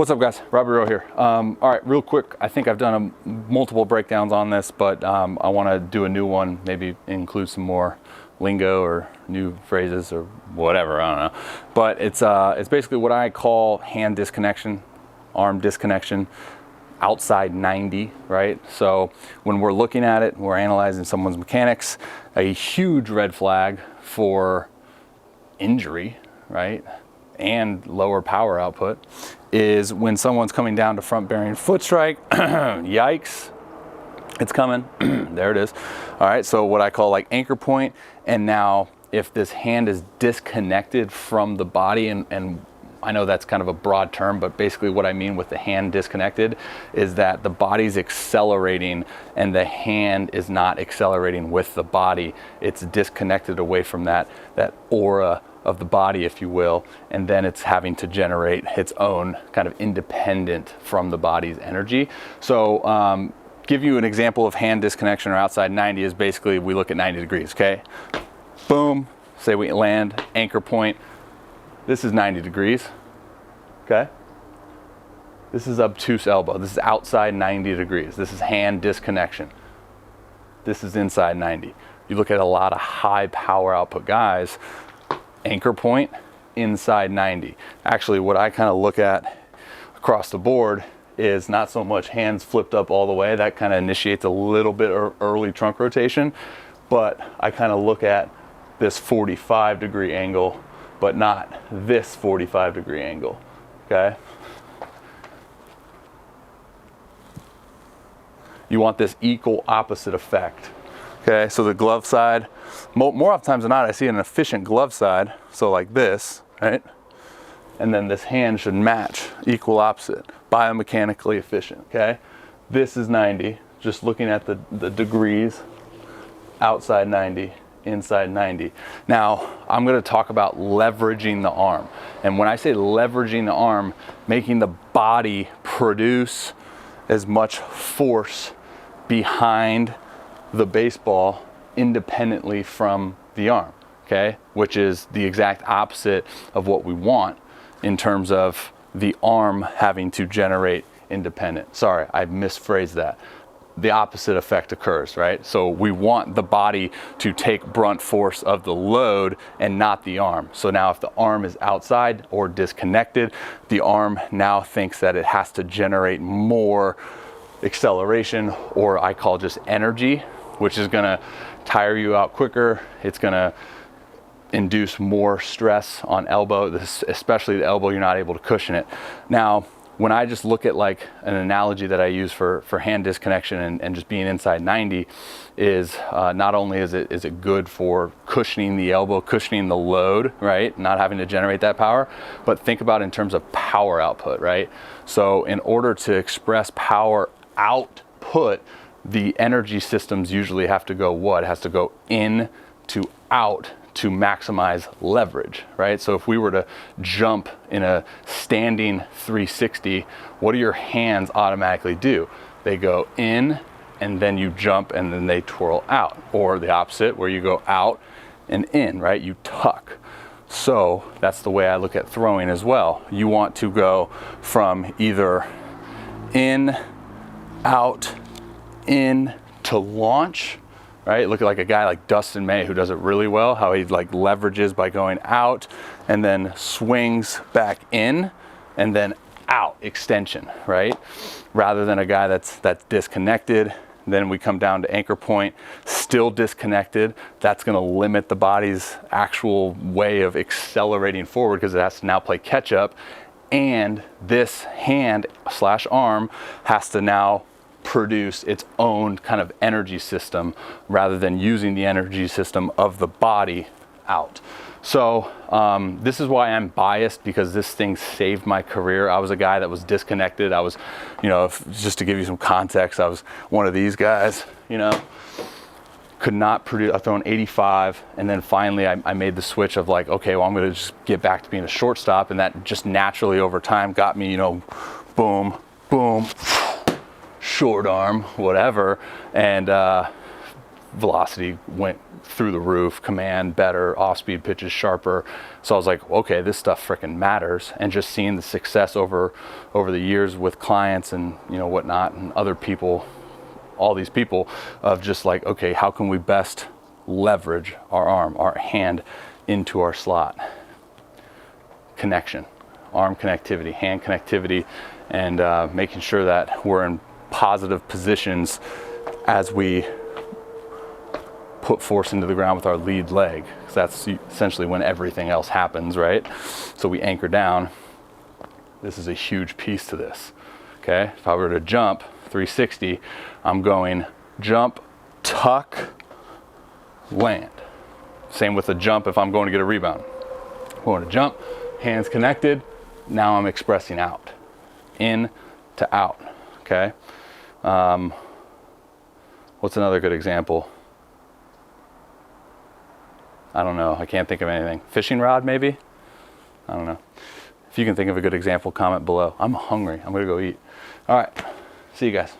What's up, guys? Robby here. All right, real quick, I think I've done multiple breakdowns on this, but I want to do a new one, maybe include some more lingo or new phrases or whatever, I don't know. But it's basically what I call hand disconnection, arm disconnection, outside 90, right? So when we're looking at it, we're analyzing someone's mechanics, a huge red flag for injury, right? And lower power output is when someone's coming down to front bearing foot strike. Yikes, it's coming. There it is. All right, so what I call like anchor point. And now if this hand is disconnected from the body, and I know that's kind of a broad term, but basically what I mean with the hand disconnected is that the body's accelerating and the hand is not accelerating with the body. It's disconnected away from that aura of the body, if you will, and then it's having to generate its own kind of independent from the body's energy. So give you an example of hand disconnection or outside 90 is basically we look at 90 degrees, okay? Boom, say we land, anchor point. This is 90 degrees, okay? This is obtuse elbow. This is outside 90 degrees. This is hand disconnection. This is inside 90. You look at a lot of high power output guys, anchor point, inside 90. Actually, what I kind of look at across the board is not so much hands flipped up all the way. That kind of initiates a little bit early trunk rotation, but I kind of look at this 45 degree angle, but not this 45 degree angle, okay? You want this equal opposite effect. Okay, so the glove side, more oftentimes than not, I see an efficient glove side, so like this, right? And then this hand should match, equal opposite, biomechanically efficient, okay? This is 90, just looking at the degrees, outside 90, inside 90. Now, I'm gonna talk about leveraging the arm. And when I say leveraging the arm, making the body produce as much force behind the baseball independently from the arm, okay? Which is the exact opposite of what we want in terms of the arm having to generate independent. Sorry, I misphrased that. The opposite effect occurs, right? So we want the body to take brunt force of the load and not the arm. So now if the arm is outside or disconnected, the arm now thinks that it has to generate more acceleration, or I call just energy, which is gonna tire you out quicker. It's gonna induce more stress on elbow, especially the elbow, you're not able to cushion it. Now, when I just look at like an analogy that I use for hand disconnection and just being inside 90 is not only is it good for cushioning the elbow, cushioning the load, right? Not having to generate that power, but think about in terms of power output, right? So in order to express power output, the energy systems usually have to go what? It has to go in to out to maximize leverage, right? So if we were to jump in a standing 360, what do your hands automatically do? They go in and then you jump and then they twirl out, or the opposite where you go out and in, right? You tuck. So that's the way I look at throwing as well. You want to go from either in, out, in to launch, right? Look at like a guy like Dustin May who does it really well, how he like leverages by going out and then swings back in and then out, extension, right? Rather than a guy that's disconnected. Then we come down to anchor point, still disconnected. That's gonna limit the body's actual way of accelerating forward because it has to now play catch up. And this hand slash arm has to now produce its own kind of energy system rather than using the energy system of the body out. So this is why I'm biased, because this thing saved my career. I was a guy that was disconnected. I was, just to give you some context, I was one of these guys, could not produce. I've thrown 85, and then finally I made the switch of like, okay, well, I'm gonna just get back to being a shortstop, and that just naturally over time got me, boom, boom, short arm, whatever, and velocity went through the roof, command better, off-speed pitches sharper. So I was like, okay, this stuff freaking matters. And just seeing the success over the years with clients and, you know, whatnot, and other people, all these people, of just like, okay, how can we best leverage our arm, our hand into our slot? Connection, arm connectivity, hand connectivity, and making sure that we're in positive positions as we put force into the ground with our lead leg, because that's essentially when everything else happens, right? So we anchor down. This is a huge piece to this. Okay, if I were to jump 360, I'm going jump, tuck, land. Same with the jump if I'm going to get a rebound. I'm going to jump, hands connected, now I'm expressing out, in to out. Okay, what's another good example? I don't know, I can't think of anything. Fishing rod, maybe? I don't know. If you can think of a good example, comment below. I'm hungry, I'm gonna go eat. All right, see you guys.